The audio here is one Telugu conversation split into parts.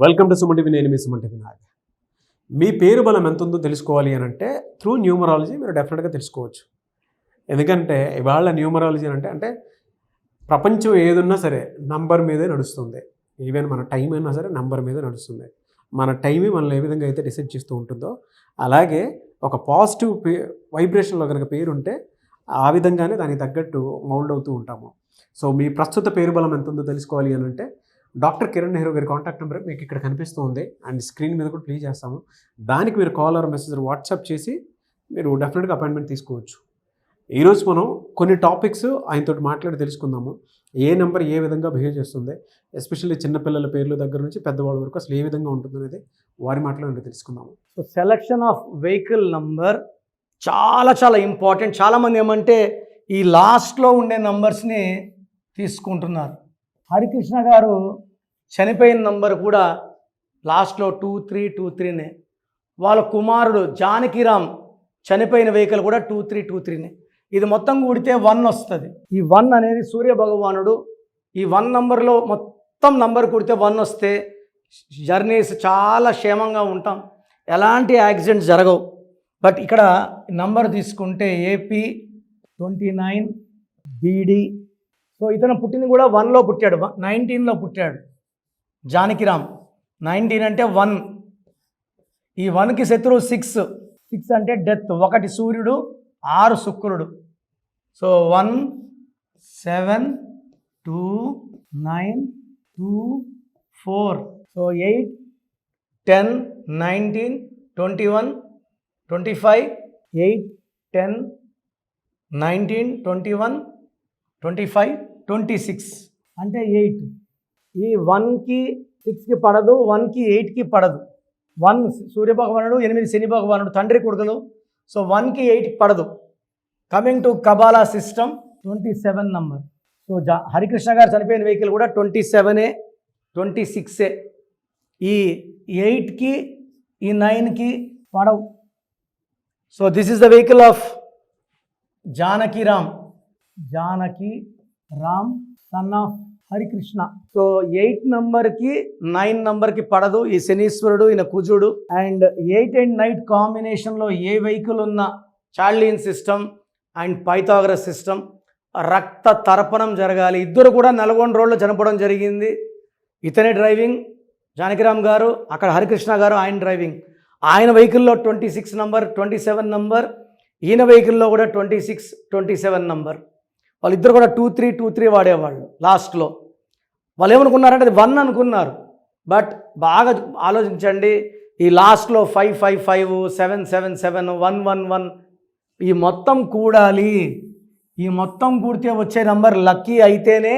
Welcome to Suman TV. నేను మీ సుమన్ టీవీ నాగ్. మీ పేరు బలం ఎంత ఉందో తెలుసుకోవాలి అని అంటే త్రూ న్యూమరాలజీ మీరు డెఫినెట్గా తెలుసుకోవచ్చు. ఎందుకంటే ఇవాళ న్యూమరాలజీ అంటే ప్రపంచం ఏదున్నా సరే నంబర్ మీదే నడుస్తుంది. ఈవెన్ మన టైం అయినా సరే నంబర్ మీదే నడుస్తుంది. మన టైమే మనల్ని ఏ విధంగా అయితే డిసైడ్ చేస్తూ ఉంటుందో అలాగే ఒక పాజిటివ్ వైబ్రేషన్లో కనుక పేరు ఉంటే ఆ విధంగానే దానికి తగ్గట్టు మౌల్డ్ అవుతూ ఉంటాము. సో మీ ప్రస్తుత పేరు బలం ఎంత ఉందో తెలుసుకోవాలి అని అంటే డాక్టర్ కిరణ్ నెహ్రూ గారి కాంటాక్ట్ నెంబర్ మీకు ఇక్కడ కనిపిస్తూ ఉంది అండ్ స్క్రీన్ మీద కూడా ప్లే చేస్తాము. దానికి మీరు కాల్ ఆర్ మెసేజ్ వాట్సాప్ చేసి మీరు డెఫినెట్గా అపాయింట్మెంట్ తీసుకోవచ్చు. ఈరోజు మనం కొన్ని టాపిక్స్ ఆయనతో మాట్లాడి తెలుసుకుందాము. ఏ నెంబర్ ఏ విధంగా బిహేవ్ చేస్తుంది, ఎస్పెషల్లీ చిన్నపిల్లల పేర్ల దగ్గర నుంచి పెద్దవాళ్ళ వరకు అసలు ఏ విధంగా ఉంటుంది అనేది వారి మాటలో తెలుసుకుందాము. So selection of vehicle number చాలా ఇంపార్టెంట్. చాలామంది ఏమంటే ఈ లాస్ట్లో ఉండే నంబర్స్ని తీసుకుంటున్నారు. హరికృష్ణ గారు చనిపోయిన నంబర్ కూడా లాస్ట్లో 2323నే. వాళ్ళ కుమారుడు జానకిరామ్ చనిపోయిన వెహికల్ కూడా 2323నే. ఇది మొత్తం కూడితే 1 వస్తుంది. ఈ 1 అనేది సూర్య భగవానుడు. ఈ 1 నంబర్లో మొత్తం నంబర్ కూడితే 1 వస్తే జర్నీస్ చాలా క్షేమంగా ఉంటాం, ఎలాంటి యాక్సిడెంట్స్ జరగవు. బట్ ఇక్కడ నంబర్ తీసుకుంటే AP 29 BD. సో ఇతను పుట్టింది కూడా 1లో పుట్టాడు, 19లో పుట్టాడు జానకిరామ్. 19 అంటే 1. ఈ 1కి శత్రువు 6 అంటే డెత్. 1 సూర్యుడు, 6 శుక్రుడు. సో 1 7 2 9 2 4. సో 8 10 19 21 25 8 10 19 21 25 26 అంటే 8. ఈ 1కి 6కి పడదు, 1కి 8కి పడదు. 1 సూర్యభగవానుడు, 8 శని భగవానుడు, తండ్రి కొడుకులు. సో 1కి 8కి పడదు. Coming to Kabbalah system 27 number. So Harikrishna గారు చనిపోయిన వెహికల్ కూడా 27ఏ 26ఏ. ఈ 8కి ఈ 9కి పడవు. So this is the vehicle of Janakiram son of Harikrishna. So 8 నంబర్కి 9 నంబర్కి పడదు. ఈ శనీశ్వరుడు, ఈయన కుజుడు. అండ్ 8 అండ్ 9 కాంబినేషన్లో ఏ వెహికల్ ఉన్న చార్లియన్ సిస్టమ్ అండ్ పైథాగరస్ సిస్టమ్ రక్త తర్పణం జరగాలి. ఇద్దరు కూడా నల్గొండ రోడ్లో చనిపోవడం జరిగింది. ఇతనే డ్రైవింగ్ జానకిరామ్ గారు, అక్కడ హరికృష్ణ గారు ఆయన డ్రైవింగ్. ఆయన వెహికల్లో 26 నంబర్ 27 నంబర్, ఈయన వెహికల్లో కూడా 26 27 నంబర్. వాళ్ళిద్దరు కూడా 2323 వాడేవాళ్ళు. లాస్ట్లో వాళ్ళు ఏమనుకున్నారంటే అది 1 అనుకున్నారు. బట్ బాగా ఆలోచించండి, ఈ లాస్ట్లో 555 777 111 ఈ మొత్తం కూడాలి. ఈ మొత్తం కూడితే వచ్చే నంబర్ లక్కీ అయితేనే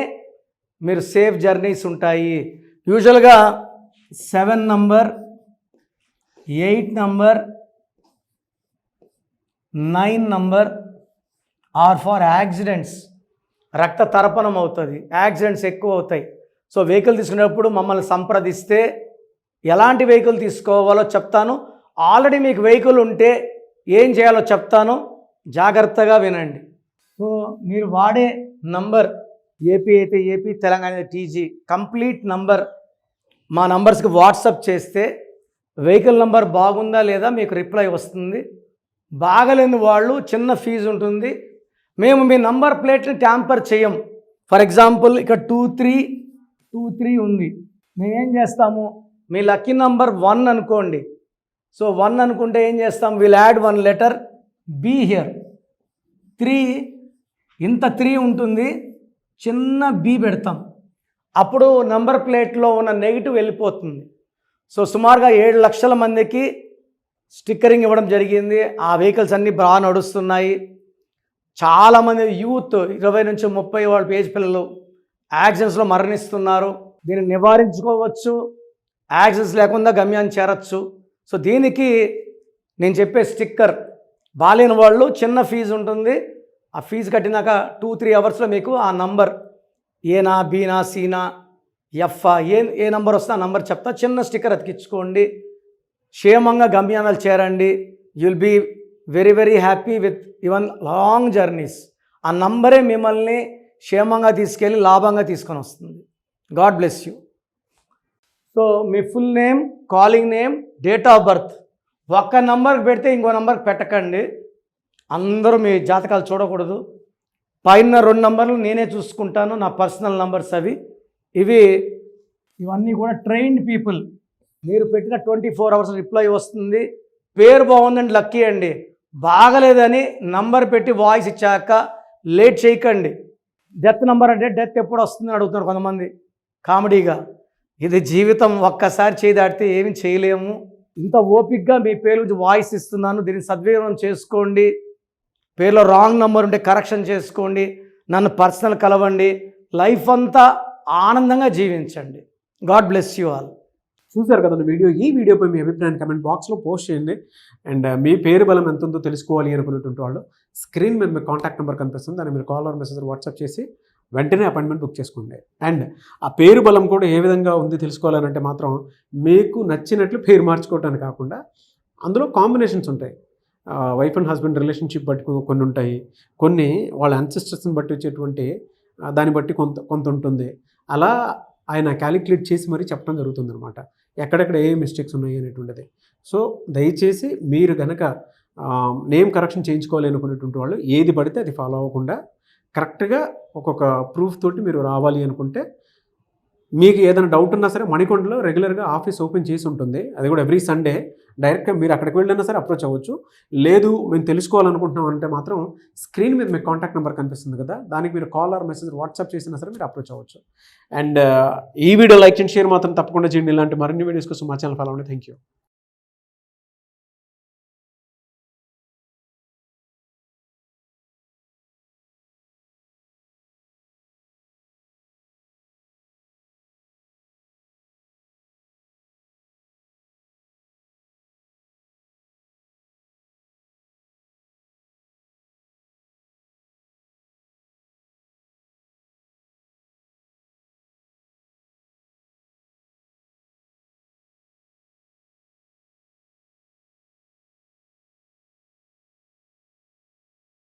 మీరు సేఫ్ జర్నీస్ ఉంటాయి. యూజువల్గా 7 number 8 number 9 number are for accidents. రక్త తర్పణం అవుతుంది, యాక్సిడెంట్స్ ఎక్కువ అవుతాయి. సో వెహికల్ తీసుకునేటప్పుడు మమ్మల్ని సంప్రదిస్తే ఎలాంటి వెహికల్ తీసుకోవాలో చెప్తాను. ఆల్రెడీ మీకు వెహికల్ ఉంటే ఏం చేయాలో చెప్తాను, జాగ్రత్తగా వినండి. సో మీరు వాడే నంబర్ ఏపీ అయితే ఏపీ, తెలంగాణ అయితే TG కంప్లీట్ నంబర్ మా నంబర్స్కి వాట్సాప్ చేస్తే వెహికల్ నంబర్ బాగుందా లేదా మీకు రిప్లై వస్తుంది. బాగలేని వాళ్ళు చిన్న ఫీజు ఉంటుంది. మేము మీ నంబర్ ప్లేట్ని ట్యాంపర్ చేయం. ఫర్ ఎగ్జాంపుల్ ఇక్కడ 2323 ఉంది. మేమేం చేస్తాము, మీ లక్కీ నంబర్ 1 అనుకోండి. సో 1 అనుకుంటే ఏం చేస్తాం, will add 1 letter B here. 3 ఇంత 3 ఉంటుంది, చిన్న B పెడతాం. అప్పుడు నంబర్ ప్లేట్లో ఉన్న నెగిటివ్ వెళ్ళిపోతుంది. సో సుమారుగా 7 లక్షల మందికి స్టిక్కరింగ్ ఇవ్వడం జరిగింది. ఆ వెహికల్స్ అన్నీ బాగా నడుస్తున్నాయి. చాలామంది యూత్ 20 నుంచి 30 వాళ్ళ ఏజ్ పిల్లలు యాక్సిడెంట్స్లో మరణిస్తున్నారు. దీన్ని నివారించుకోవచ్చు, యాక్సిడెంట్స్ లేకుండా గమ్యాన్ని చేరచ్చు. సో దీనికి నేను చెప్పే స్టిక్కర్ బాలేని వాళ్ళు చిన్న ఫీజు ఉంటుంది. ఆ ఫీజు కట్టినాక 2-3 అవర్స్లో మీకు ఆ నంబర్ ఏనా బీనా సీనా ఎఫ్ఆ ఏ నంబర్ వస్తే ఆ నంబర్ చెప్తా. చిన్న స్టిక్కర్ అతికించుకోండి, క్షేమంగా గమ్యానాలు చేరండి. You'll be very happy with even long journeys. ఆ నంబరే మిమ్మల్ని క్షేమంగా తీసుకెళ్ళి లాభంగా తీసుకొని వస్తుంది. God bless you. సో మీ full name, calling name, date of birth ఒక్క నంబర్కి పెడితే ఇంకో నంబర్కి పెట్టకండి. అందరూ మీ జాతకాలు చూడకూడదు. పైన 2 నంబర్లు నేనే చూసుకుంటాను, నా పర్సనల్ నంబర్స్ అవి. ఇవన్నీ కూడా ట్రైన్డ్ పీపుల్. మీరు పెట్టిన 24 అవర్స్ రిప్లై వస్తుంది. పేరు బాగుందండి లక్కీ అండి, బాగలేదని నంబర్ పెట్టి వాయిస్ ఇచ్చాక లేట్ చేయకండి. డెత్ నంబర్ అంటే డెత్ ఎప్పుడు వస్తుందని అడుగుతున్నారు కొంతమంది కామెడీగా. ఇది జీవితం, ఒక్కసారి చేయి దాటితే ఏమి చేయలేము. ఇంత ఓపిక్గా మీ పేరు గురించి వాయిస్ ఇస్తున్నాను, దీన్ని సద్వినియోగం చేసుకోండి. పేరులో రాంగ్ నంబర్ ఉంటే కరెక్షన్ చేసుకోండి, నన్ను పర్సనల్ కలవండి, లైఫ్ అంతా ఆనందంగా జీవించండి. God bless you all. చూసారు కదండి వీడియో. ఈ వీడియోపై మీ అభిప్రాయాన్ని కమెంట్ బాక్స్లో పోస్ట్ చేయండి. అండ్ మీ పేరు బలం ఎంత ఉందో తెలుసుకోవాలి అనుకునేటువంటి వాళ్ళు స్క్రీన్ మీద మీ కాంటాక్ట్ నెంబర్ కనిపిస్తుంది, దాన్ని మీరు కాల్ ఆర్ మెసేజ్ వాట్సాప్ చేసి వెంటనే అపాయింట్మెంట్ బుక్ చేసుకోండి. అండ్ ఆ పేరు బలం కూడా ఏ విధంగా ఉంది తెలుసుకోవాలంటే మాత్రం మీకు నచ్చినట్లు పేరు మార్చుకోవటానికి కాకుండా అందులో కాంబినేషన్స్ ఉంటాయి. వైఫ్ అండ్ హస్బెండ్ రిలేషన్షిప్ బట్టి కొన్ని ఉంటాయి, కొన్ని వాళ్ళ అన్సిస్టర్స్ని బట్టి వచ్చేటువంటి దాన్ని బట్టి కొంత ఉంటుంది. అలా ఆయన క్యాలిక్యులేట్ చేసి మరీ చెప్పడం జరుగుతుంది అనమాట, ఎక్కడెక్కడ ఏ మిస్టేక్స్ ఉన్నాయి అనేటువంటిది. సో దయచేసి మీరు కనుక నేమ్ కరెక్షన్ చేయించుకోవాలి అనుకునేటువంటి వాళ్ళు ఏది పడితే అది ఫాలో అవ్వకుండా కరెక్ట్గా ఒక్కొక్క ప్రూఫ్ తోటి మీరు రావాలి అనుకుంటే, మీకు ఏదైనా డౌట్ ఉన్నా సరే మణికొండలో రెగ్యులర్గా ఆఫీస్ ఓపెన్ చేసి ఉంటుంది, అది కూడా ఎవ్రీ సండే. డైరెక్ట్గా మీరు అక్కడికి వెళ్ళినా సరే అప్రోచ్ అవ్వచ్చు. లేదు మేము తెలుసుకోవాలనుకుంటున్నాం అంటే మాత్రం స్క్రీన్ మీద మీకు కాంటాక్ట్ నెంబర్ కనిపిస్తుంది కదా, దానికి మీరు కాల్ ఆర్ మెసేజ్ వాట్సాప్ చేసినా సరే మీరు అప్రోచ్ అవ్వచ్చు. అండ్ ఈ వీడియో లైక్ చేయండి, షేర్ మాత్రం తప్పకుండా చేయండి. ఇలాంటి మరిన్ని వీడియోస్ కోసం మా ఛానల్ ఫాలో అవ్వండి. Thank you.